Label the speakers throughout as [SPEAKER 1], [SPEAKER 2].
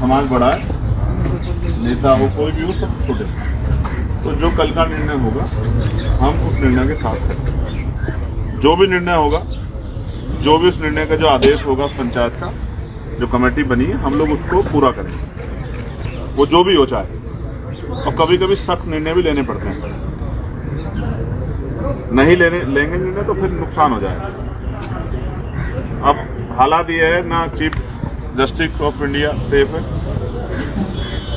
[SPEAKER 1] समाज बड़ा है, नेता हो कोई भी हो, सब छोटे। तो जो कल का निर्णय होगा हम उस निर्णय के साथ करेंगे। जो भी निर्णय होगा, जो भी उस निर्णय का जो आदेश होगा उस पंचायत का, जो कमेटी बनी है, हम लोग उसको पूरा करेंगे, वो जो भी हो चाहे। और कभी कभी सख्त निर्णय भी लेने पड़ते हैं, नहीं लेंगे निर्णय तो फिर नुकसान हो जाएगा। अब हालात ये है, ना chief justice of India safe है,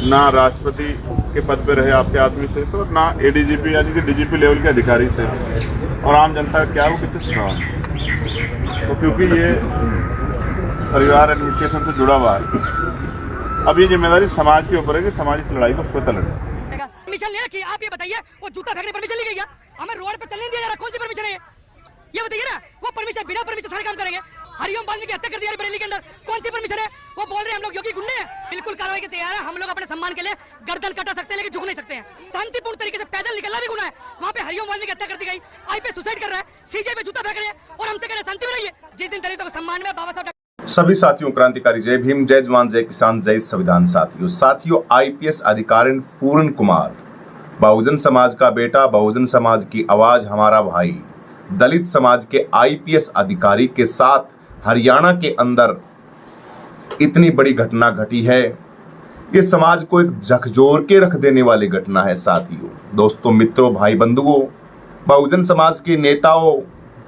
[SPEAKER 1] ना राष्ट्रपति के पद पे रहे आपके आदमी सेफ है, और ना एडीजीपी यानी कि डीजीपी लेवल के अधिकारी सेफ है। और आम जनता क्या वो किसी से सवाल, तो क्योंकि ये परिवार एडमिनिस्ट्रेशन से जुड़ा हुआ है, अब ये जिम्मेदारी समाज के ऊपर है कि समाज इस लड़ाई को स्वतः लड़े।
[SPEAKER 2] परमिशन ले रखी है, आप ये बताइए, वो जूता फेंकने परमिशन ली गई है, हमें रोड पे चलने नहीं दिया जा रहा, कौन सी परमिशन है ये बताइए ना। वो परमिशन, बिना परमिशन सारे काम करेंगे। हरिओम वाल्मीकि हत्या कर दिया बरेली के अंदर, कौन सी परमिशन है? वो बोल रहे हैं हम लोग योगी गुंडे हैं। बिल्कुल कार्रवाई के तैयार है, हम लोग अपने सम्मान के लिए गर्दन कटा सकते हैं लेकिन झुक नहीं सकते हैं। शांतिपूर्ण तरीके से पैदल निकलना भी गुनाह है। वहाँ पे हरिओम वाल्मीकि हत्या कर दी गई, आईपीएस सुसाइड कर रहा है, सीजे पे जूता फेंक रहे हैं और हमसे कह रहे हैं शांति में रहिए। जिस दिन दलितों को सम्मान में बाबा साहब।
[SPEAKER 3] सभी साथियों क्रांतिकारी जय भीम, जय जवान, जय किसान, जय संविधान। साथियों आईपीएस अधिकारी पूर्ण कुमार, बहुजन समाज का बेटा, बहुजन समाज की आवाज, हमारा भाई, दलित समाज के आईपीएस अधिकारी के साथ हरियाणा के अंदर इतनी बड़ी घटना घटी है। ये समाज को एक झकझोर के रख देने वाली घटना है। साथियों, दोस्तों, मित्रों, भाई बंधुओं, बहुजन समाज के नेताओं,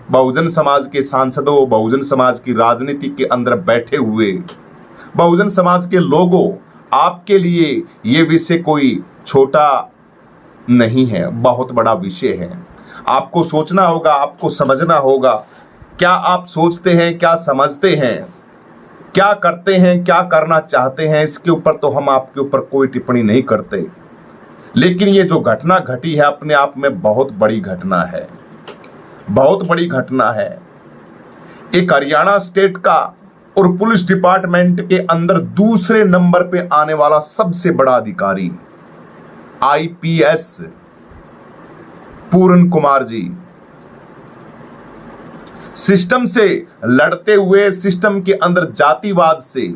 [SPEAKER 3] बहुजन समाज के सांसदों, बहुजन समाज की राजनीति के अंदर बैठे हुए बहुजन समाज के लोगों, आपके लिए ये विषय कोई छोटा नहीं है, बहुत बड़ा विषय है। आपको सोचना होगा, आपको समझना होगा। क्या आप सोचते हैं, क्या समझते हैं, क्या करते हैं, क्या करना चाहते हैं, इसके ऊपर तो हम आपके ऊपर कोई टिप्पणी नहीं करते। लेकिन ये जो घटना घटी है अपने आप में बहुत बड़ी घटना है, बहुत बड़ी घटना है। एक हरियाणा स्टेट का और पुलिस डिपार्टमेंट के अंदर दूसरे नंबर पे आने वाला सबसे बड़ा अधिकारी आईपीएस पूर्ण कुमार जी, सिस्टम से लड़ते हुए, सिस्टम के अंदर जातिवाद से,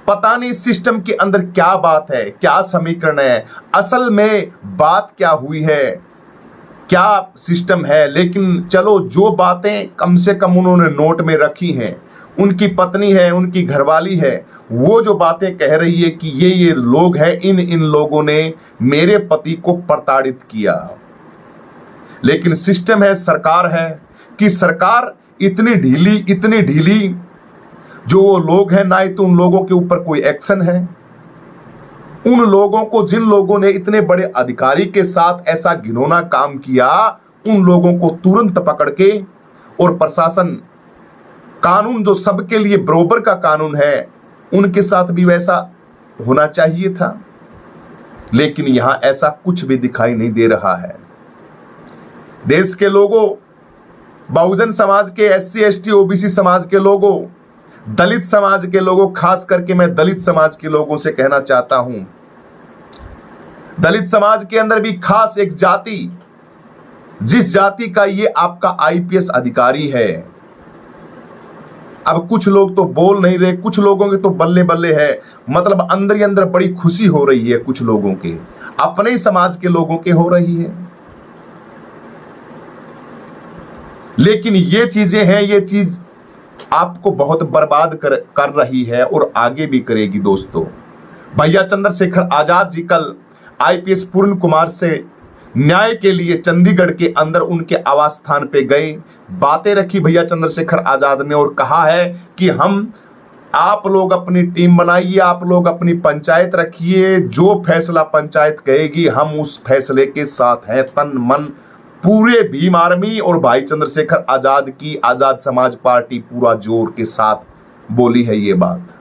[SPEAKER 3] पता नहीं सिस्टम के अंदर क्या बात है, क्या समीकरण है, असल में बात क्या हुई है, क्या सिस्टम है। लेकिन चलो, जो बातें कम से कम उन्होंने नोट में रखी हैं, उनकी पत्नी है, उनकी घरवाली है, वो जो बातें कह रही है कि ये लोग हैं, इन लोगों ने मेरे पति को प्रताड़ित किया। लेकिन सिस्टम है, सरकार है, कि सरकार इतनी ढीली, जो वो लोग हैं, ना ही तो उन लोगों के ऊपर कोई एक्शन है। उन लोगों को, जिन लोगों ने इतने बड़े अधिकारी के साथ ऐसा घिनौना काम किया, उन लोगों को तुरंत पकड़ के, और प्रशासन, कानून जो सबके लिए बराबर का कानून है, उनके साथ भी वैसा होना चाहिए था। लेकिन यहां ऐसा कुछ भी दिखाई नहीं दे रहा है। देश के लोगों, बहुजन समाज के, एससी एसटी ओबीसी समाज के लोगों, दलित समाज के लोगों, खास करके मैं दलित समाज के लोगों से कहना चाहता हूं, दलित समाज के अंदर भी खास एक जाति, जिस जाति का ये आपका आईपीएस अधिकारी है। अब कुछ लोग तो बोल नहीं रहे, कुछ लोगों के तो बल्ले बल्ले है, मतलब अंदर ही अंदर बड़ी खुशी हो रही है, कुछ लोगों के, अपने ही समाज के लोगों के हो रही है। लेकिन ये चीजें हैं, ये चीज आपको बहुत बर्बाद कर रही है और आगे भी करेगी। दोस्तों, भैया चंद्रशेखर आजाद जी कल आईपीएस पूर्ण कुमार से न्याय के लिए चंडीगढ़ के अंदर उनके आवास स्थान पे गए, बातें रखी भैया चंद्रशेखर आजाद ने, और कहा है कि आप लोग अपनी टीम बनाइए, आप लोग अपनी पंचायत रखिए, जो फैसला पंचायत कहेगी हम उस फैसले के साथ हैं, तन मन। पूरे भीम आर्मी और भाई चंद्रशेखर आजाद की आजाद समाज पार्टी पूरा जोर के साथ बोली है ये बात।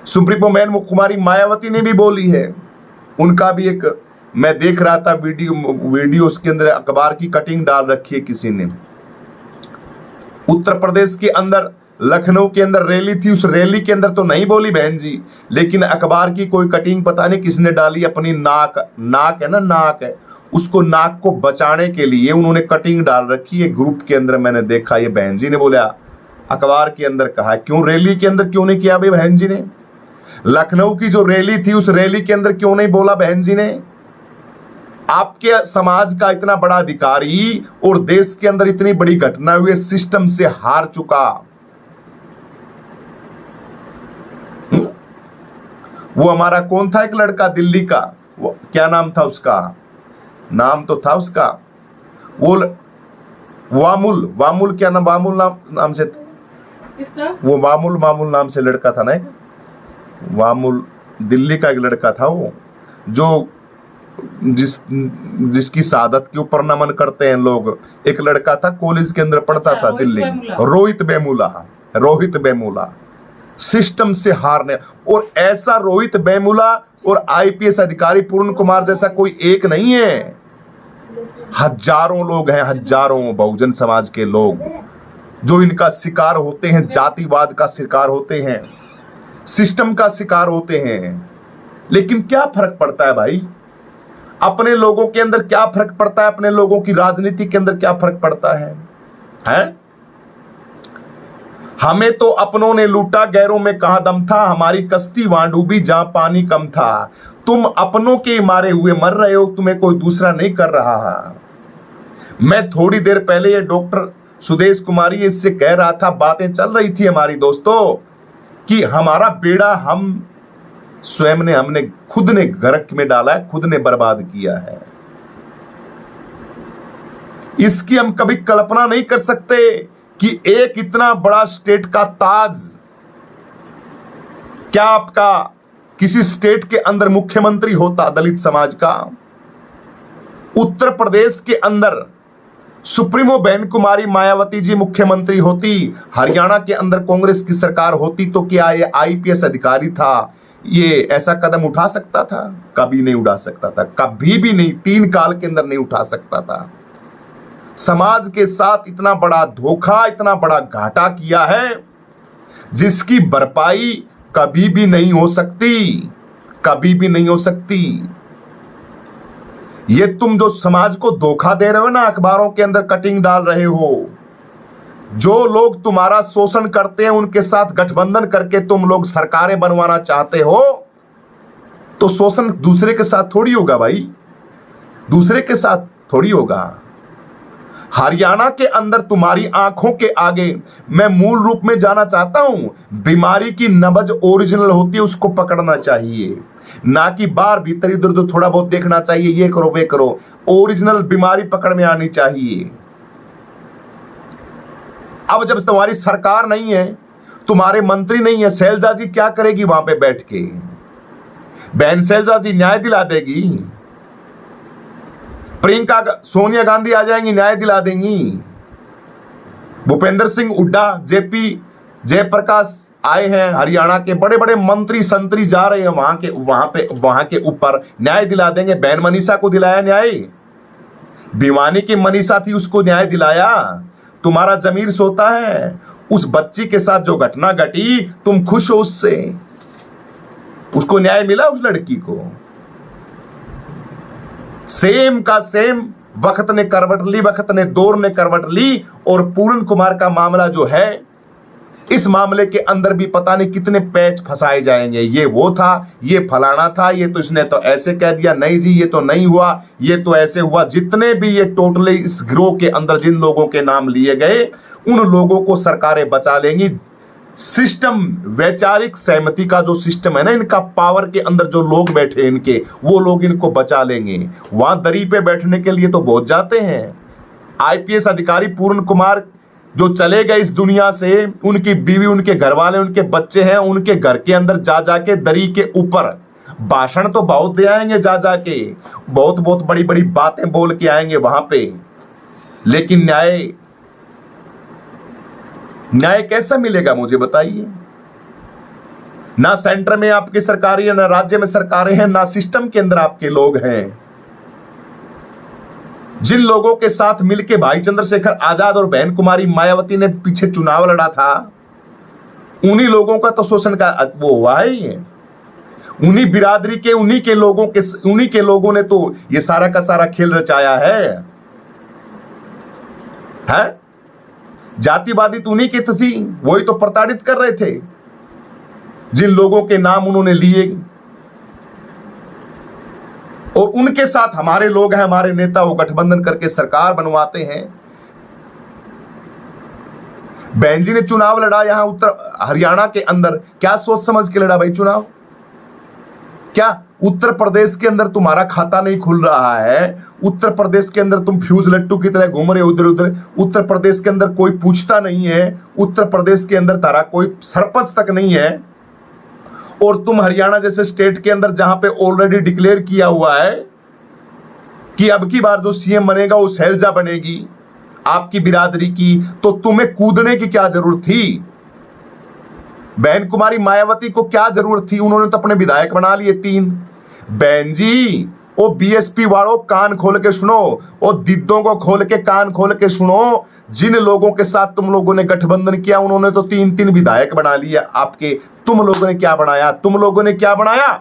[SPEAKER 3] सुप्रीमो मैन कुमारी मायावती ने भी बोली है, उनका भी एक मैं देख रहा था वीडियो, उसके अंदर अखबार की कटिंग डाल रखी है किसी ने। उत्तर प्रदेश के अंदर, लखनऊ के अंदर रैली थी, उस रैली के अंदर तो नहीं बोली बहन जी, लेकिन अखबार की कोई कटिंग पता नहीं किसने डाली, अपनी नाक है ना, नाक है, उसको नाक को बचाने के लिए उन्होंने कटिंग डाल रखी है ग्रुप के अंदर। मैंने देखा, ये बहन जी ने बोला, अखबार के अंदर कहा, क्यों रैली के अंदर क्यों नहीं किया भाई बहन जी ने? लखनऊ की जो रैली थी उस रैली के अंदर क्यों नहीं बोला बहन जी ने? आपके समाज का इतना बड़ा अधिकारी और देश के अंदर इतनी बड़ी घटना हुई, सिस्टम से हार चुका। वो हमारा कौन था एक लड़का दिल्ली का, वो क्या नाम था उसका? नाम तो था उसका वो वामुल क्या नाम, वामुल नाम से
[SPEAKER 4] किसका?
[SPEAKER 3] वो मामूल नाम से लड़का था ना एक, वामुल दिल्ली का एक लड़का था वो, जो जिसकी शहादत के ऊपर नमन करते हैं लोग। एक लड़का था कॉलेज के अंदर पढ़ता था दिल्ली, रोहित बेमुला। सिस्टम से हारने, और ऐसा रोहित बेमुला और आईपीएस अधिकारी पूर्ण कुमार जैसा कोई एक नहीं है, हजारों लोग हैं, हजारों बहुजन समाज के लोग जो इनका शिकार होते हैं, जातिवाद का शिकार होते हैं, सिस्टम का शिकार होते हैं। लेकिन क्या फर्क पड़ता है भाई? अपने लोगों के अंदर क्या फर्क पड़ता है? अपने लोगों की राजनीति के अंदर क्या फर्क पड़ता है? हैं? हमें तो अपनों ने लूटा, गैरों में कहां दम था, हमारी कश्ती वहां डूबी जहां पानी कम था। तुम अपनों के मारे हुए मर रहे हो, तुम्हें कोई दूसरा नहीं कर रहा है। मैं थोड़ी देर पहले ये डॉक्टर सुदेश कुमारी इससे कह रहा था, बातें चल रही थी हमारी दोस्तों, कि हमारा बेड़ा हम स्वयं ने, हमने खुद ने गर्क में डाला है, खुद ने बर्बाद किया है। इसकी हम कभी कल्पना नहीं कर सकते कि एक इतना बड़ा स्टेट का ताज, क्या आपका किसी स्टेट के अंदर मुख्यमंत्री होता दलित समाज का? उत्तर प्रदेश के अंदर सुप्रीमो बहन कुमारी मायावती जी मुख्यमंत्री होती, हरियाणा के अंदर कांग्रेस की सरकार होती, तो क्या ये आईपीएस अधिकारी था ये ऐसा कदम उठा सकता था? कभी नहीं उठा सकता था, कभी भी नहीं, 3 काल के अंदर नहीं उठा सकता था। समाज के साथ इतना बड़ा धोखा, इतना बड़ा घाटा किया है जिसकी भरपाई कभी भी नहीं हो सकती, कभी भी नहीं हो सकती। ये तुम जो समाज को धोखा दे रहे हो ना, अखबारों के अंदर कटिंग डाल रहे हो, जो लोग तुम्हारा शोषण करते हैं उनके साथ गठबंधन करके तुम लोग सरकारें बनवाना चाहते हो, तो शोषण दूसरे के साथ थोड़ी होगा भाई, दूसरे के साथ थोड़ी होगा। हरियाणा के अंदर तुम्हारी आंखों के आगे, मैं मूल रूप में जाना चाहता हूं, बीमारी की नब्ज ओरिजिनल होती है, उसको पकड़ना चाहिए, ना कि बाहर भीतर इधर उधर थोड़ा बहुत देखना चाहिए, ये करो वे करो। ओरिजिनल बीमारी पकड़ में आनी चाहिए। अब जब तुम्हारी सरकार नहीं है, तुम्हारे मंत्री नहीं है, शैलजा जी क्या करेगी वहां पे बैठ के? बहन शैलजा जी न्याय दिला देगी? प्रियंका सोनिया गांधी आ जाएंगी, न्याय दिला देंगी? भूपेंद्र सिंह हुड्डा, जेपी जयप्रकाश आए हैं, हरियाणा के बड़े बड़े मंत्री संतरी जा रहे हैं वहां के ऊपर, न्याय दिला देंगे? बहन मनीषा को दिलाया न्याय? भिवानी की मनीषा थी, उसको न्याय दिलाया? तुम्हारा जमीर सोता है? उस बच्ची के साथ जो घटना घटी, तुम खुश हो उससे? उसको न्याय मिला उस लड़की को? सेम का सेम वक्त ने करवट ली, वक्त ने दौर ने करवट ली, और पूर्ण कुमार का मामला जो है, इस मामले के अंदर भी पता नहीं कितने पैच फंसाए जाएंगे। ये वो था, ये फलाना था, ये तो इसने तो ऐसे कह दिया, नहीं जी ये तो नहीं हुआ, ये तो ऐसे हुआ। जितने भी ये टोटली इस गिरोह के अंदर जिन लोगों के नाम लिए गए, उन लोगों को सरकारें बचा लेंगी। सिस्टम, वैचारिक सहमति का जो सिस्टम है ना, इनका पावर के अंदर जो लोग बैठे इनके, वो लोग इनको बचा लेंगे। वहां दरी पे बैठने के लिए तो बहुत जाते हैं। आईपीएस अधिकारी पूर्ण कुमार जो चले गए इस दुनिया से, उनकी बीवी, उनके घर वाले, उनके बच्चे हैं, उनके घर के अंदर जा जाके दरी के ऊपर भाषण तो बहुत दे आएंगे, जा जाके बहुत बहुत बड़ी बड़ी बातें बोल के आएंगे वहां पे, लेकिन न्याय कैसा मिलेगा मुझे बताइए? ना सेंटर में आपकी सरकारें है, ना राज्य में सरकारें हैं, ना सिस्टम के अंदर आपके लोग हैं। जिन लोगों के साथ मिलके भाई चंद्रशेखर आजाद और बहन कुमारी मायावती ने पीछे चुनाव लड़ा था, उन्हीं लोगों का तो शोषण का वो हुआ है। उन्हीं बिरादरी के, उन्हीं के लोगों ने तो ये सारा का सारा खेल रचाया है? जातिवादी तो उन्हीं की तो थी, वही तो प्रताड़ित कर रहे थे। जिन लोगों के नाम उन्होंने लिए और उनके साथ हमारे लोग हैं, हमारे नेता, वो गठबंधन करके सरकार बनवाते हैं। बहन जी ने चुनाव लड़ा यहां उत्तर हरियाणा के अंदर, क्या सोच समझ के लड़ा भाई चुनाव? क्या उत्तर प्रदेश के अंदर तुम्हारा खाता नहीं खुल रहा है? उत्तर प्रदेश के अंदर तुम फ्यूज लट्टू की तरह घूम रहे हो इधर उधर। उत्तर प्रदेश के अंदर कोई पूछता नहीं है, उत्तर प्रदेश के अंदर तारा कोई सरपंच तक नहीं है, और तुम हरियाणा जैसे स्टेट के अंदर जहां पे ऑलरेडी डिक्लेयर किया हुआ है कि अब की बार जो सीएम बनेगा वो शैलजा बनेगी आपकी बिरादरी की, तो तुम्हें कूदने की क्या जरूरत थी? बहन कुमारी मायावती को क्या जरूरत थी? उन्होंने तो अपने विधायक बना लिए 3। बहन जी, ओ बीएसपी वालों कान खोल के सुनो, ओ दिद्दों को खोल के कान खोल के सुनो, जिन लोगों के साथ तुम लोगों ने गठबंधन किया उन्होंने तो 3-3 विधायक बना लिया आपके। तुम लोगों ने क्या बनाया? तुम लोगों ने क्या बनाया?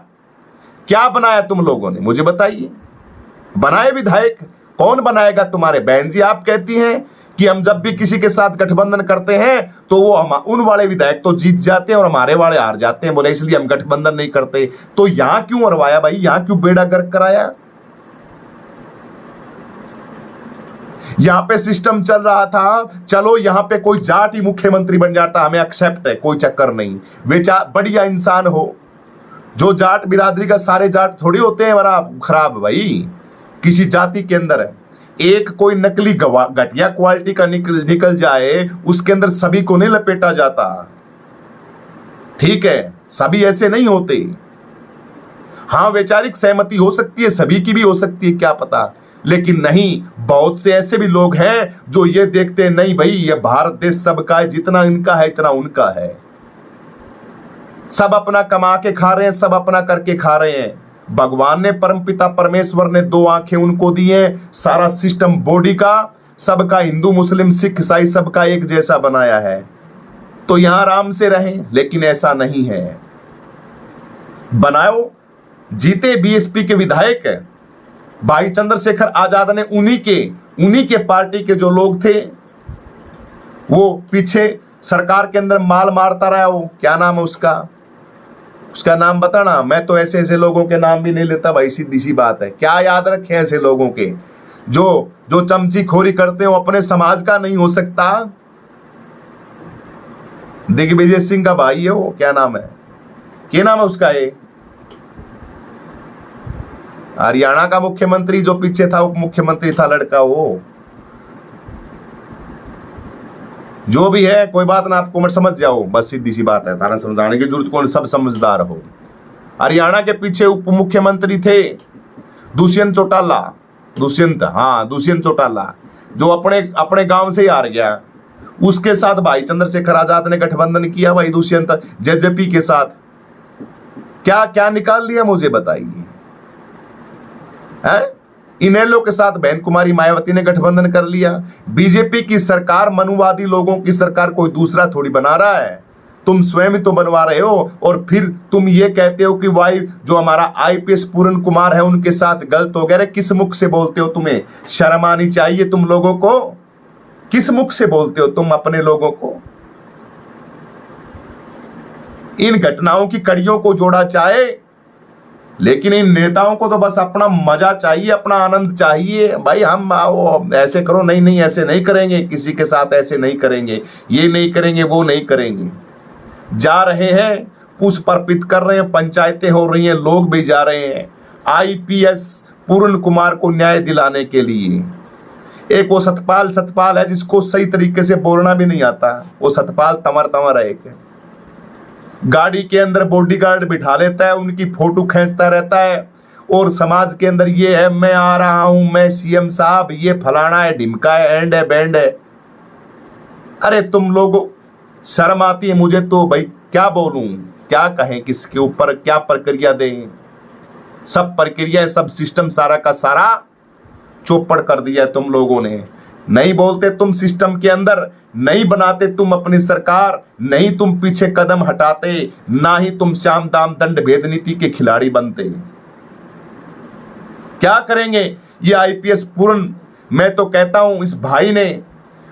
[SPEAKER 3] क्या बनाया तुम लोगों ने, मुझे बताइए। बनाए विधायक? कौन बनाएगा तुम्हारे? बहन जी आप कहती हैं कि हम जब भी किसी के साथ गठबंधन करते हैं तो वो हम उन वाले विधायक तो जीत जाते हैं और हमारे वाले हार जाते हैं, बोले इसलिए हम गठबंधन नहीं करते। तो यहां क्यों मरवाया भाई? यहां क्यों बेड़ा गर्क कराया? यहां पे सिस्टम चल रहा था, चलो यहां पे कोई जाट ही मुख्यमंत्री बन जाता, हमें एक्सेप्ट है, कोई चक्कर नहीं, वे बढ़िया इंसान हो। जो जाट बिरादरी का, सारे जाट थोड़ी होते हैं बड़ा खराब भाई। किसी जाति के अंदर एक कोई नकली घटिया क्वालिटी का निकल जाए, उसके अंदर सभी को नहीं लपेटा जाता, ठीक है? सभी ऐसे नहीं होते। हाँ, वैचारिक सहमति हो सकती है, सभी की भी हो सकती है, क्या पता, लेकिन नहीं, बहुत से ऐसे भी लोग हैं जो ये देखते हैं नहीं भाई ये भारत देश सबका है, जितना इनका है इतना उनका है, सब अपना कमा के खा रहे हैं, सब अपना करके खा रहे हैं। भगवान ने, परमपिता परमेश्वर ने 2 आंखें उनको दी हैं, सारा सिस्टम बॉडी का सबका, हिंदू मुस्लिम सिख ईसाई सबका एक जैसा बनाया है, तो यहां आराम से रहें। लेकिन ऐसा नहीं है। बनाओ, जीते बीएसपी के विधायक भाई चंद्रशेखर आजाद ने उन्हीं के पार्टी के जो लोग थे वो पीछे सरकार के अंदर माल मारता रहा। वो क्या नाम है उसका नाम बताना। मैं तो ऐसे ऐसे लोगों के नाम भी नहीं लेता भाई, सीधी सी बात है। क्या याद रखें ऐसे लोगों के जो चमची खोरी करते हो, अपने समाज का नहीं हो सकता। दिग्विजय सिंह का भाई है वो, क्या नाम है उसका? ये हरियाणा का मुख्यमंत्री जो पीछे था, उप मुख्यमंत्री था लड़का, वो जो भी है कोई बात ना, आपको मत समझ जाओ, बस सीधी सी बात है, थाना समझाने की जरूरत कौन, सब समझदार हो। हरियाणा के पीछे उप मुख्यमंत्री थे दुष्यंत चौटाला, जो अपने गांव से ही हार गया। उसके साथ भाई चंद्रशेखर आजाद ने गठबंधन किया भाई दुष्यंत जेजेपी के साथ। क्या क्या निकाल लिया मुझे बताइए? इनेलो के साथ बहन कुमारी मायावती ने गठबंधन कर लिया। बीजेपी की सरकार, मनुवादी लोगों की सरकार, कोई दूसरा थोड़ी बना रहा है, तुम स्वयं ही तो बनवा रहे हो। और फिर तुम ये कहते हो कि भाई जो हमारा आईपीएस पूरन कुमार है उनके साथ गलत हो गया। किस मुख से बोलते हो? तुम्हें शर्म आनी चाहिए तुम लोगों को। किस मुख से बोलते हो तुम अपने लोगों को? इन घटनाओं की कड़ियों को जोड़ा चाहे, लेकिन इन नेताओं को तो बस अपना मजा चाहिए, अपना आनंद चाहिए। भाई हम ऐसे करो, नहीं ऐसे नहीं करेंगे, किसी के साथ ऐसे नहीं करेंगे, ये नहीं करेंगे, वो नहीं करेंगे। जा रहे हैं, पुष्पर्पित कर रहे हैं, पंचायतें हो रही हैं, लोग भी जा रहे हैं आईपीएस पूरन कुमार को न्याय दिलाने के लिए। एक वो सतपाल है जिसको सही तरीके से बोलना भी नहीं आता, वो सतपाल तमर है, एक गाड़ी के अंदर बॉडीगार्ड बिठा लेता है, उनकी फोटो खींचता रहता है, और समाज के अंदर ये है मैं आ रहा हूं, मैं सीएम साहब, ये फलाना है, ढिमका है, एंड है, बैंड है। अरे तुम लोगों शर्म आती है मुझे तो भाई, क्या बोलूं, क्या कहें, किसके ऊपर क्या प्रक्रिया दें? सब प्रक्रिया, सब सिस्टम सारा का सारा चौपड़ कर दिया है तुम लोगों ने। नहीं बोलते तुम सिस्टम के अंदर, नहीं बनाते तुम अपनी सरकार, नहीं तुम पीछे कदम हटाते, ना ही तुम श्याम दाम दंड भेद नीति के खिलाड़ी बनते। क्या करेंगे ये आईपीएस पूर्ण? मैं तो कहता हूं इस भाई ने,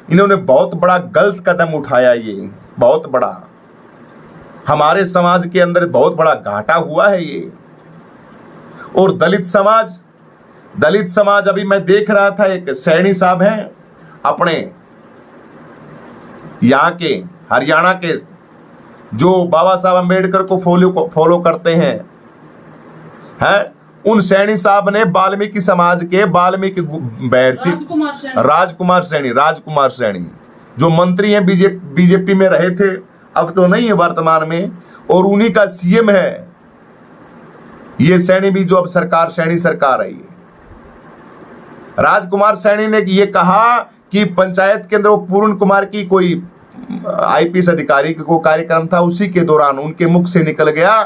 [SPEAKER 3] इन्होंने बहुत बड़ा गलत कदम उठाया, ये बहुत बड़ा। हमारे समाज के अंदर बहुत बड़ा घाटा हुआ है ये। और दलित समाज अभी मैं देख रहा था, एक सैनी साहब हैं अपने यहाँ के हरियाणा के, जो बाबा साहब अम्बेडकर को फॉलो करते हैं, उन सैनी साहब ने वाल्मीकि समाज के राजकुमार सैनी जो मंत्री हैं, बीजेपी में रहे थे, अब तो नहीं है वर्तमान में, और उन्हीं का सीएम है ये सैनी भी, जो अब सैनी सरकार है। ये राजकुमार सैनी ने ये कहा कि पंचायत के अंदर वो पूर्ण कुमार की कोई आईपीएस अधिकारी को कार्यक्रम था, उसी के दौरान उनके मुख से निकल गया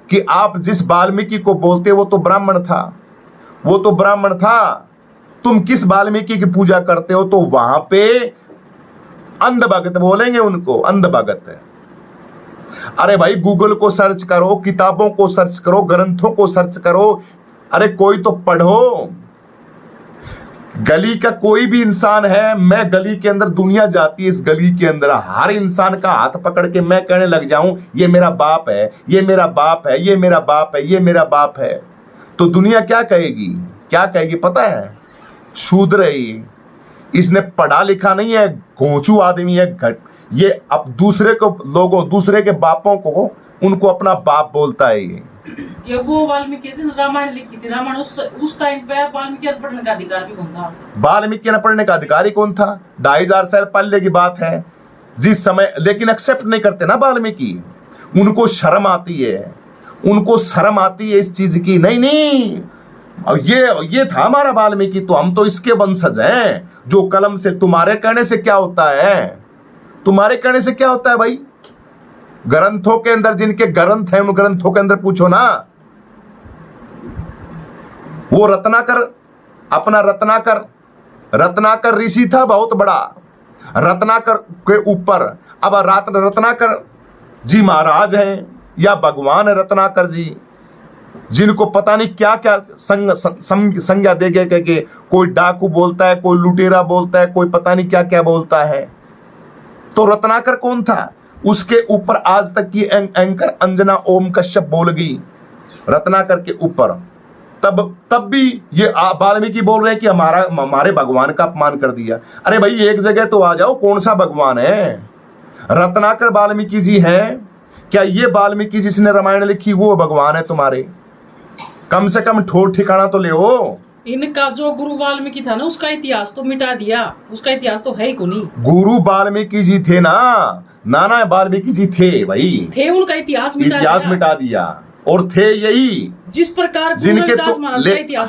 [SPEAKER 3] कि आप जिस वाल्मीकि को बोलते वो तो ब्राह्मण था, तुम किस वाल्मीकि की पूजा करते हो? तो वहां पे अंध भगत बोलेंगे उनको, अंध भगत है। अरे भाई गूगल को सर्च करो, किताबों को सर्च करो, ग्रंथों को सर्च करो, अरे कोई तो पढ़ो। गली का कोई भी इंसान है, मैं गली के अंदर, दुनिया जाती है इस गली के अंदर, हर इंसान का हाथ पकड़ के मैं कहने लग जाऊं ये मेरा बाप है, ये मेरा बाप है, ये मेरा बाप है, ये मेरा बाप है, तो दुनिया क्या कहेगी पता है? शूद्र है ये, इसने पढ़ा लिखा नहीं है, घोंचू आदमी है, ये अब दूसरे के बापों को उनको अपना बाप बोलता है ये
[SPEAKER 4] वो वाल्मीकि ने रामायण लिखी थी, रामायण उस टाइम पे वाल्मीकि पढ़ने का अधिकार भी कौन था? वाल्मीकि ने पढ़ने का अधिकारी कौन था? 2500 साल पहले की बात है जिस समय, लेकिन एक्सेप्ट नहीं करते ना वाल्मीकि, उनको शर्म आती है इस चीज की, नहीं ये था हमारा वाल्मीकि, तो हम तो इसके वंशज हैं, जो कलम से, तुम्हारे कहने से क्या होता है भाई? ग्रंथों के अंदर जिनके ग्रंथ हैं, उन ग्रंथों के अंदर पूछो ना। वो रत्नाकर ऋषि था बहुत बड़ा, रत्नाकर के ऊपर अब रत्नाकर जी महाराज हैं या भगवान रत्नाकर जी, जिनको पता नहीं क्या क्या संज्ञा दे के कोई डाकू बोलता है, कोई लुटेरा बोलता है, कोई पता नहीं क्या क्या बोलता है। तो रत्नाकर कौन था? उसके ऊपर आज तक की एंकर अंजना ओम कश्यप बोल गई रत्नाकर के ऊपर, तब भी ये वाल्मीकि बोल रहे हैं कि हमारे भगवान का अपमान कर दिया। अरे भाई एक जगह तो आ जाओ, कौन सा भगवान है? रत्नाकर वाल्मीकि जी हैं क्या? ये वाल्मीकि जिसने रामायण लिखी वो भगवान है तुम्हारे? कम से कम ठोर ठिकाना तो ले हो। इनका जो गुरु वाल्मीकि था ना, उसका इतिहास तो मिटा दिया, उसका इतिहास तो है ही नहीं। गुरु
[SPEAKER 3] वाल्मीकि जी थे ना वाल्मीकि जी थे भाई,
[SPEAKER 4] थे, उनका इतिहास
[SPEAKER 3] मिटा दिया। और थे यही
[SPEAKER 4] जिस प्रकार जिनके इतिहास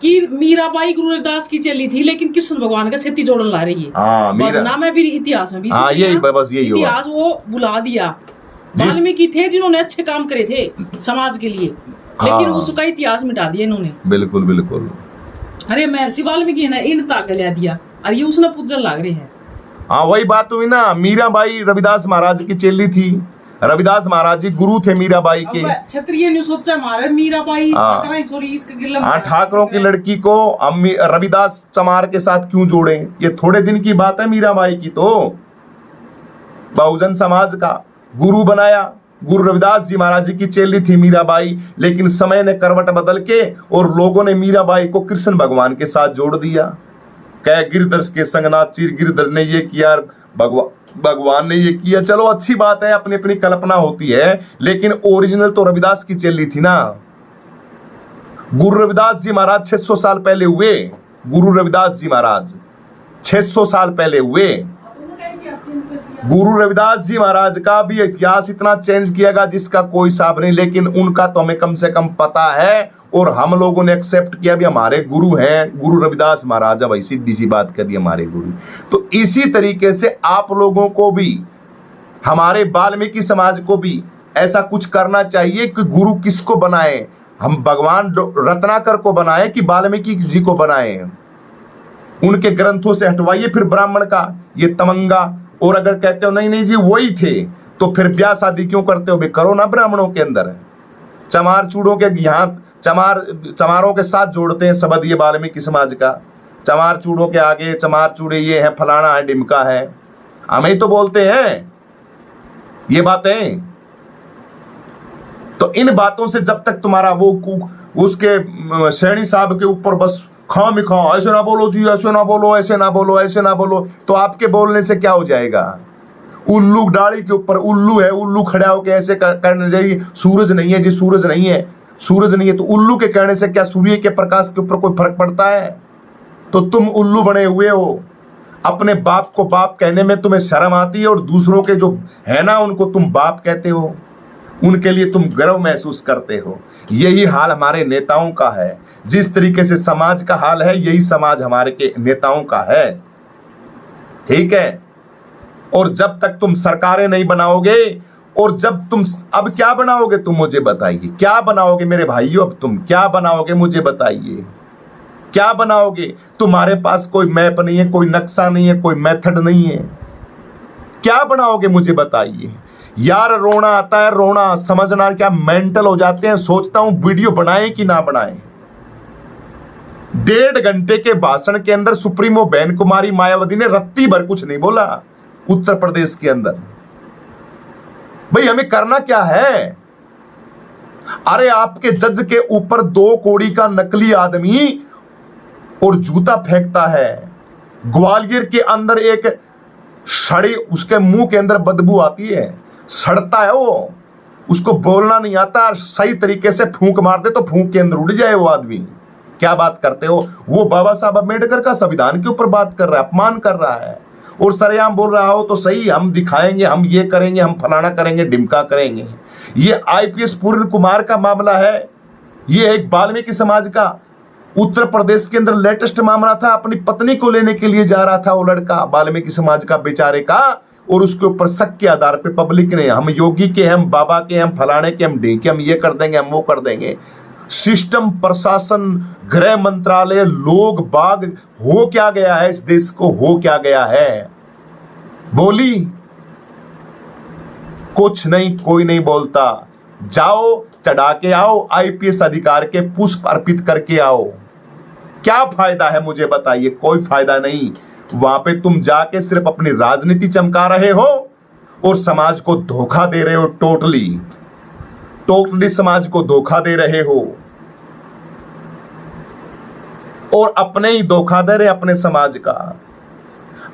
[SPEAKER 4] कि मीराबाई गुरु रविदास की चली थी, लेकिन कृष्ण भगवान का सेती जोड़न ला रही है, नाम है भी इतिहास में भी यही इतिहास वो बुला दिया। वाल्मीकि थे जिन्होंने अच्छे काम करे थे समाज के लिए, लेकिन उसका इतिहास मिटा दिया इन्होंने।
[SPEAKER 3] बिल्कुल।
[SPEAKER 4] अरे महर्षि वाल्मीकि ने इन ताक लिया दिया, और ये उसने पूजन लाग रहे हैं।
[SPEAKER 3] हाँ वही बात हुई ना, मीराबाई रविदास महाराज की चेली थी, रविदास महाराज जी गुरु थे मीराबाई के।
[SPEAKER 4] क्षत्रिय ने सोचा मारे मीराबाई
[SPEAKER 3] ठाकरों की लड़की को हम रविदास चमार के साथ क्यों जोड़े? ये थोड़े दिन की बात है, मीराबाई की तो बहुजन समाज का गुरु बनाया। गुरु रविदास जी महाराज जी की चेली थी मीराबाई, लेकिन समय ने करवट बदल के और लोगों ने मीराबाई को कृष्ण भगवान के साथ जोड़ दिया। कह गिरधर के संगनाथ चीर, गिरधर ने ये किया, भगवान ने ये किया। चलो अच्छी बात है, अपनी अपनी कल्पना होती है, लेकिन ओरिजिनल तो रविदास की चेली थी ना। गुरु रविदास जी महाराज 600 साल पहले हुए, गुरु रविदास जी महाराज 600 साल पहले हुए। गुरु रविदास जी महाराज का भी इतिहास इतना चेंज किया जिसका कोई हिसाब नहीं, लेकिन उनका तो हमें कम से कम पता है, और हम लोगों ने एक्सेप्ट किया भी हमारे गुरु हैं गुरु रविदास महाराज। भाई सीधी सी बात कर दी, हमारे गुरु। तो इसी तरीके से आप लोगों को भी, हमारे वाल्मीकि समाज को भी ऐसा कुछ करना चाहिए कि गुरु किसको बनाए, हम भगवान रत्नाकर को बनाए कि वाल्मीकि जी को बनाए? उनके ग्रंथों से हटवाइए फिर ब्राह्मण का ये तमंगा। और अगर कहते हो नहीं जी वही थे, तो फिर ब्याह शादी क्यों करते हो? भी करो ना ब्राह्मणों के अंदर। चमार चूड़ों के यहाँ चमारों के साथ जोड़ते हैं सबद ये वाल्मीकि समाज का। चमार चूड़ों के आगे चमार चूड़े ये है, फलाना है, डिमका है, हमें तो बोलते हैं ये बातें।
[SPEAKER 4] तो इन बातों से जब तक तुम्हारा वो उसके सैनी साहब के ऊपर बस खाम ऐसे ना बोलो जी, ऐसे ना बोलो, ऐसे ना बोलो, ऐसे ना बोलो, तो आपके बोलने से क्या हो जाएगा? उल्लू दाढ़ी के ऊपर उल्लू है, उल्लू खड़ा होकर ऐसे करने जाएगी, सूरज नहीं है जी, सूरज नहीं है, सूरज नहीं है, तो उल्लू के कहने से क्या सूर्य के प्रकाश के ऊपर कोई फर्क पड़ता है? तो तुम उल्लू बने हुए हो। अपने बाप को बाप कहने में तुम्हें शर्म आती है और दूसरों के जो है ना उनको तुम बाप कहते हो, उनके लिए तुम गर्व महसूस करते हो। यही हाल हमारे नेताओं का है। जिस तरीके से समाज का हाल है, यही समाज हमारे के नेताओं का है। ठीक है। और जब तक तुम सरकारें नहीं बनाओगे, और जब तुम अब क्या बनाओगे तुम मुझे बताइए, क्या बनाओगे मेरे भाइयों? अब तुम क्या बनाओगे मुझे बताइए, क्या बनाओगे? तुम्हारे पास कोई मैप नहीं है, कोई नक्शा नहीं है, कोई मेथड नहीं है, क्या बनाओगे मुझे बताइए। यार रोना आता है, रोना, समझना क्या मेंटल हो जाते हैं। सोचता हूं वीडियो बनाए कि ना बनाए। 1.5 घंटे के भाषण के अंदर सुप्रीमो बहन कुमारी मायावती ने रत्ती भर कुछ नहीं बोला उत्तर प्रदेश के अंदर। भाई हमें करना क्या है? अरे आपके जज के ऊपर 2 कौड़ी का नकली आदमी और जूता फेंकता है। ग्वालियर के अंदर एक सड़ी, उसके मुंह के अंदर बदबू आती है, सड़ता है वो, उसको बोलना नहीं आता, सही तरीके से फूंक मार दे तो फूंक के अंदर उड़ जाए वो आदमी। क्या बात करते हो? वो बाबा साहब अम्बेडकर का संविधान के ऊपर बात कर रहा है, अपमान कर रहा है, और सरेआम बोल रहा हो तो सही, हम दिखाएंगे, हम ये करेंगे, हम फलाना करेंगे, डिमका करेंगे। ये आईपीएस पूर्ण कुमार का मामला है। ये एक वाल्मीकि समाज का उत्तर प्रदेश के अंदर लेटेस्ट मामला था। अपनी पत्नी को लेने के लिए जा रहा था वो लड़का, वाल्मीकि समाज का बेचारे का, और उसके ऊपर शक के आधार पे पब्लिक ने, हम योगी के, हम बाबा के, हम फलाने के, हम डी के, हम ये कर देंगे, हम वो कर देंगे। सिस्टम, प्रशासन, गृह मंत्रालय, लोग बाग, हो क्या गया है इस देश को? हो क्या गया है? बोली कुछ नहीं, कोई नहीं बोलता। जाओ चढ़ा के आओ, आईपीएस अधिकार के पुष्प अर्पित करके आओ। क्या फायदा है मुझे बताइए? कोई फायदा नहीं। वहां पे तुम जाके सिर्फ अपनी राजनीति चमका रहे हो और समाज को धोखा दे रहे हो। टोटली समाज को धोखा दे रहे हो, और अपने ही धोखा दे रहे अपने समाज का।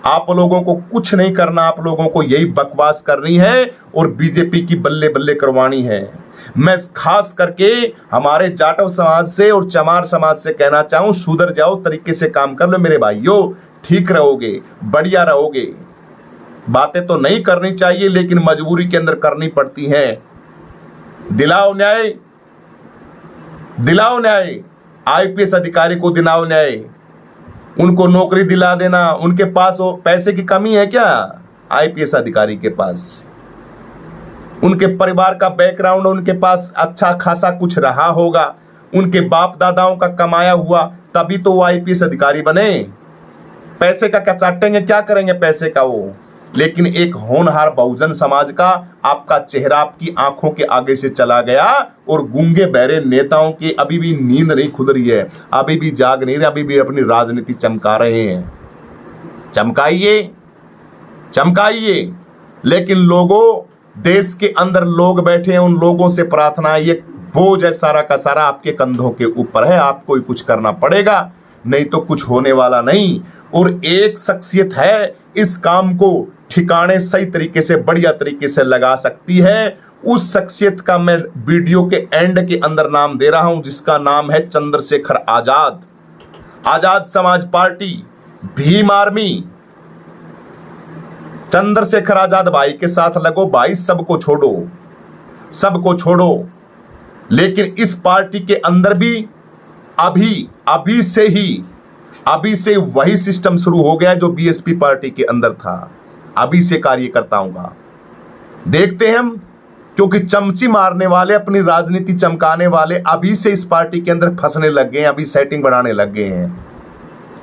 [SPEAKER 4] आप लोगों को कुछ नहीं करना, आप लोगों को यही बकवास करनी है और बीजेपी की बल्ले बल्ले करवानी है। मैं खास करके हमारे जाटव समाज से और चमार समाज से कहना चाहूं, सुधर जाओ, तरीके से काम कर लो मेरे भाइयों, ठीक रहोगे, बढ़िया रहोगे। बातें तो नहीं करनी चाहिए लेकिन मजबूरी के अंदर करनी पड़ती हैं। दिलाओ न्याय, दिलाओ न्याय, आईपीएस अधिकारी को दिलाओ न्याय, उनको नौकरी दिला देना। उनके पास वो पैसे की कमी है क्या? आईपीएस अधिकारी के पास उनके परिवार का बैकग्राउंड, उनके पास अच्छा खासा कुछ रहा होगा, उनके बाप दादाओं का कमाया हुआ, तभी तो वो आईपीएस अधिकारी बने। पैसे का क्या चाटेंगे, क्या करेंगे पैसे का वो? लेकिन एक होनहार बहुजन समाज का आपका चेहरा आपकी आंखों के आगे से चला गया, और गूंगे बहरे नेताओं की अभी भी नींद नहीं खुल रही है, अभी भी जाग नहीं रहे, अभी भी अपनी राजनीति चमका रहे हैं। चमकाइए, चमकाइए, लेकिन लोगों, देश के अंदर लोग बैठे हैं, उन लोगों से प्रार्थना है, ये बोझ है सारा का सारा आपके कंधों के ऊपर है, आपको ही कुछ करना पड़ेगा, नहीं तो कुछ होने वाला नहीं। और एक शख्सियत है इस काम को ठिकाने सही तरीके से, बढ़िया तरीके से लगा सकती है। उस शख्सियत का मैं वीडियो के एंड के अंदर नाम दे रहा हूं, जिसका नाम है चंद्रशेखर आजाद। Azad Samaj party, Bhim army. चंद्रशेखर आजाद भाई के साथ लगो भाई, सबको छोड़ो, सबको छोड़ो। लेकिन इस पार्टी के अंदर भी अभी से वही सिस्टम शुरू हो गया जो बीएसपी पार्टी के अंदर था। अभी से कार्यकर्ताओं का देखते हैं हम, क्योंकि चमची मारने वाले, अपनी राजनीति चमकाने वाले अभी से इस पार्टी के अंदर फंसने लग गए हैं, अभी सेटिंग बनाने लग गए हैं।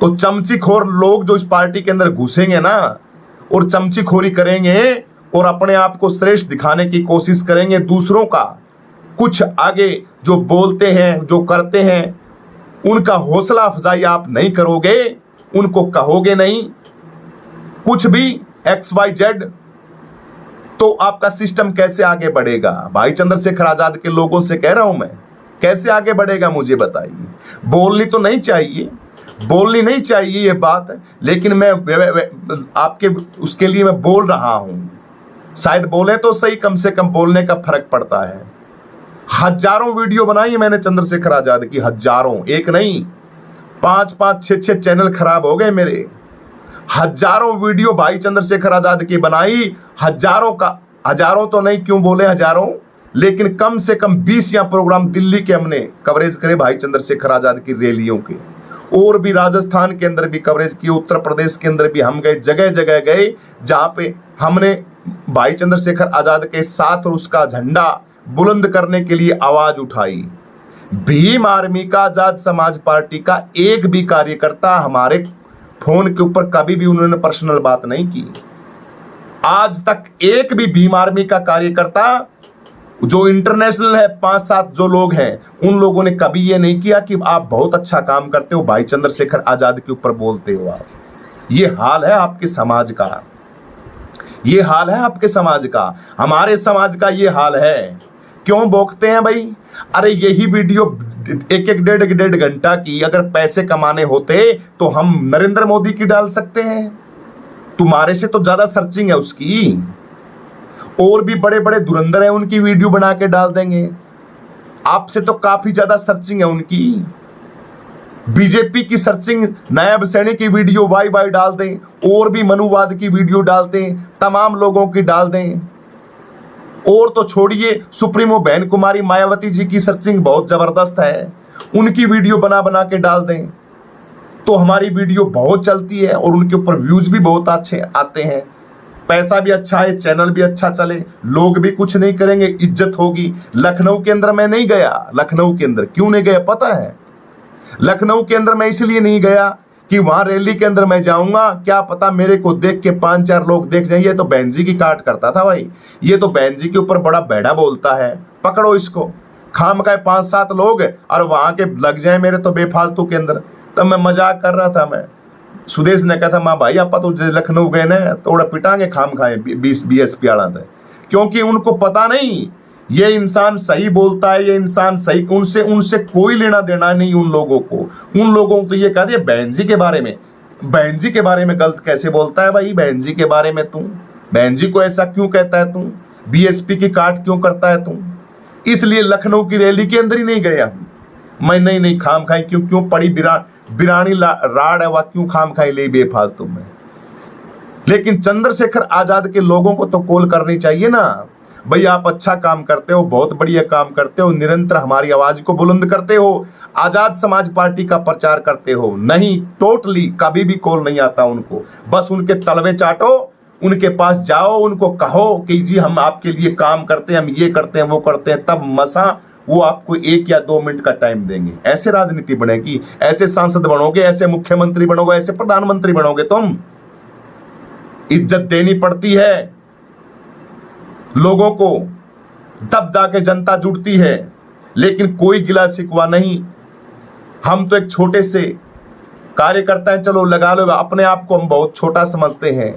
[SPEAKER 4] तो चमचीखोर लोग जो इस पार्टी के अंदर घुसेंगे ना और चमचीखोरी करेंगे और अपने आप को श्रेष्ठ दिखाने की कोशिश करेंगे, दूसरों का कुछ आगे जो बोलते हैं, जो करते हैं, उनका हौसला अफजाई आप नहीं करोगे, उनको कहोगे नहीं कुछ भी XYZ, तो आपका सिस्टम कैसे आगे बढ़ेगा? भाई चंद्रशेखर आजाद के लोगों से कह रहा हूं मैं, कैसे आगे बढ़ेगा मुझे बताइए। बोलनी तो नहीं चाहिए, बोलनी नहीं चाहिए ये बात, लेकिन मैं आपके उसके लिए मैं बोल रहा हूं। शायद बोले तो सही, कम से कम बोलने का फर्क पड़ता है। हजारों वीडियो बनाई है मैंने चंद्रशेखर आजाद की, हजारों, एक नहीं, 5-5, 6-6 चैनल खराब हो गए मेरे। हजारों वीडियो भाई चंद्रशेखर आजाद की बनाई, हजारों तो नहीं, क्यों बोले हजारों, लेकिन कम से कम 20 या प्रोग्राम दिल्ली के हमने कवरेज करे भाई चंद्रशेखर आजाद की रैलियों के, और भी राजस्थान के अंदर भी कवरेज की, उत्तर प्रदेश के अंदर भी हम गए, जगह जगह गए जहां पे हमने भाई चंद्रशेखर आजाद के साथ और उसका झंडा बुलंद करने के लिए आवाज उठाई। भीम आर्मी का, आजाद समाज पार्टी का एक भी कार्यकर्ता हमारे फोन के ऊपर कभी भी उन्होंने पर्सनल बात नहीं की। आज तक एक भी भीम आर्मी का कार्यकर्ता जो इंटरनेशनल है, 5-7 जो लोग हैं, उन लोगों ने कभी ये नहीं किया कि आप बहुत अच्छा काम करते हो, भाई चंद्रशेखर आजाद के ऊपर बोलते हो आप। ये हाल है आपके समाज का, ये हाल है आपके समाज का, हमारे समाज का ये हाल है। क्यों बोकते हैं भाई? अरे यही वीडियो 1-1, 1.5 घंटा की अगर पैसे कमाने होते तो हम नरेंद्र मोदी की डाल सकते हैं। तुम्हारे से तो ज्यादा सर्चिंग है उसकी, और भी बड़े बड़े धुरंधर हैं, उनकी वीडियो बना के डाल देंगे। आपसे तो काफी ज्यादा सर्चिंग है उनकी। बीजेपी की सर्चिंग, नायब सैनिक की वीडियो वाई डाल दें, और भी मनुवाद की वीडियो डाल दें, तमाम लोगों की डाल दें। और तो छोड़िए, सुप्रीमो बहन कुमारी मायावती जी की सर्चिंग बहुत जबरदस्त है, उनकी वीडियो बना बना के डाल दें तो हमारी वीडियो बहुत चलती है और उनके ऊपर व्यूज भी बहुत अच्छे आते हैं, पैसा भी अच्छा है, चैनल भी अच्छा चले, लोग भी कुछ नहीं करेंगे, इज्जत होगी। लखनऊ के अंदर मैं नहीं गया, लखनऊ के अंदर क्यों नहीं गया पता है? लखनऊ के अंदर मैं इसलिए नहीं गया कि वहां रैली के अंदर मैं जाऊंगा, क्या पता मेरे को देख के 5-4 लोग देख जाए, ये तो बहन जी की काट करता था भाई, ये तो बहन जी के ऊपर बड़ा बेड़ा बोलता है, पकड़ो इसको। खाम का 5-7 लोग और वहां के लग जाए मेरे तो बेफालतू के अंदर। तब मैं मजाक कर रहा था, मैं सुदेश ने कहा था, माँ भाई आप तो लखनऊ गए ना, थोड़ा पिटांगे खाम खाए 20 BSP आड़ा थे, क्योंकि उनको पता नहीं ये इंसान सही बोलता है, ये इंसान सही, उनसे कोई लेना देना नहीं उन लोगों को। उन लोगों को तो ये कह दिया बहन जी के बारे में, बहन जी के बारे में गलत कैसे बोलता है भाई? बहन जी के बारे में तू, बहन जी को ऐसा क्यों कहता है तू? BSP की काट क्यों करता है तू? इसलिए लखनऊ की रैली के अंदर ही नहीं गया मैं। नहीं खाम खाई क्यों पड़ी बिरानी राड है वह, क्यों खाम खाई ले बेफालतू में। लेकिन चंद्रशेखर आजाद के लोगों को तो कॉल करनी चाहिए ना भाई, आप अच्छा काम करते हो, बहुत बढ़िया काम करते हो, निरंतर हमारी आवाज को बुलंद करते हो, आजाद समाज पार्टी का प्रचार करते हो। नहीं, टोटली कभी भी कॉल नहीं आता उनको। बस उनके तलवे चाटो, उनके पास जाओ, उनको कहो कि जी हम आपके लिए काम करते हैं, हम ये करते हैं वो करते हैं, तब मसा वो आपको 1 या 2 मिनट का टाइम देंगे। ऐसे राजनीति बनेगी, ऐसे सांसद बनोगे, ऐसे मुख्यमंत्री बनोगे, ऐसे प्रधानमंत्री बनोगे तुम। इज्जत देनी पड़ती है लोगों को, तब जाके जनता जुड़ती है। लेकिन कोई गिला शिकवा नहीं, हम तो एक छोटे से कार्यकर्ता हैं, चलो लगा लो, अपने आप को हम बहुत छोटा समझते हैं,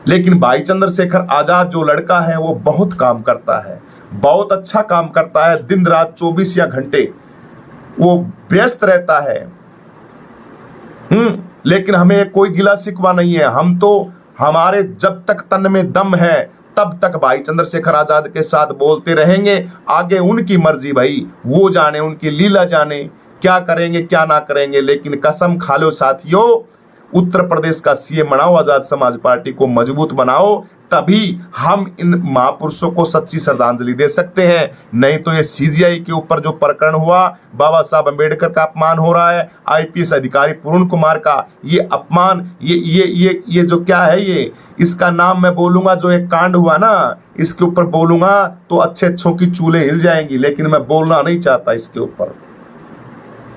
[SPEAKER 4] लेकिन भाई चंद्रशेखर आजाद जो लड़का है वो बहुत काम करता है, बहुत अच्छा काम करता है, दिन रात 24 या घंटे वो व्यस्त रहता है। लेकिन हमें कोई गिला शिकवा नहीं है, हम तो हमारे जब तक तन में दम है तब तक भाई चंद्रशेखर आजाद के साथ बोलते रहेंगे। आगे उनकी मर्जी भाई, वो जाने, उनकी लीला जाने, क्या करेंगे क्या ना करेंगे। लेकिन कसम खा लो साथियों, उत्तर प्रदेश का CM बनाओ, आजाद समाज पार्टी को मजबूत बनाओ, तभी हम इन महापुरुषों को सच्ची श्रद्धांजलि दे सकते हैं। नहीं तो ये CGI के ऊपर जो प्रकरण हुआ, बाबा साहब अम्बेडकर का अपमान हो रहा है, IPS अधिकारी पूर्ण कुमार का ये अपमान, ये जो क्या है, ये इसका नाम मैं बोलूंगा, जो एक कांड हुआ ना, इसके ऊपर बोलूंगा तो अच्छों की चूल्हे हिल जाएंगी, लेकिन मैं बोलना नहीं चाहता इसके ऊपर।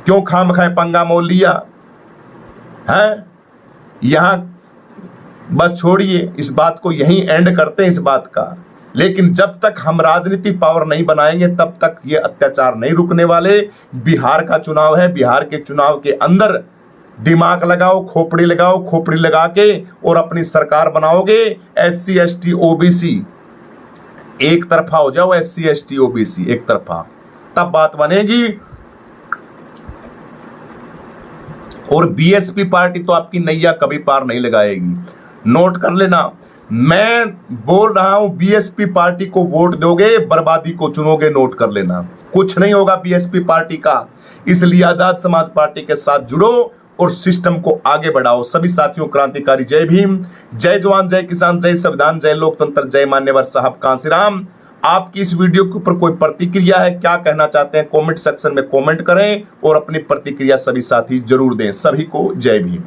[SPEAKER 4] क्यों खाम खाए पंगा मोल लिया है? यहां बस छोड़िए इस बात को, यहीं एंड करते हैं इस बात का। लेकिन जब तक हम राजनीति पावर नहीं बनाएंगे तब तक ये अत्याचार नहीं रुकने वाले। बिहार का चुनाव है, बिहार के चुनाव के अंदर दिमाग लगाओ, खोपड़ी लगाओ, खोपड़ी लगा के और अपनी सरकार बनाओगे। SC ST OBC एक तरफा हो जाओ SC ST OBC, एक तरफा, तब बात बनेगी। और BSP पार्टी तो आपकी नैया कभी पार नहीं लगाएगी, नोट कर लेना। मैं बोल रहा हूं BSP पार्टी को वोट दोगे, बर्बादी को चुनोगे, नोट कर लेना। कुछ नहीं होगा BSP पार्टी का, इसलिए आजाद समाज पार्टी के साथ जुड़ो और सिस्टम को आगे बढ़ाओ। सभी साथियों क्रांतिकारी जय भीम, जय जवान, जय किसान, जय संविधान, जय लोकतंत्र, जय मान्यवर साहब कांसीराम। आपकी इस वीडियो के ऊपर कोई प्रतिक्रिया है, क्या कहना चाहते हैं, कमेंट सेक्शन में कमेंट करें और अपनी प्रतिक्रिया सभी साथी जरूर दें। सभी को जय भीम।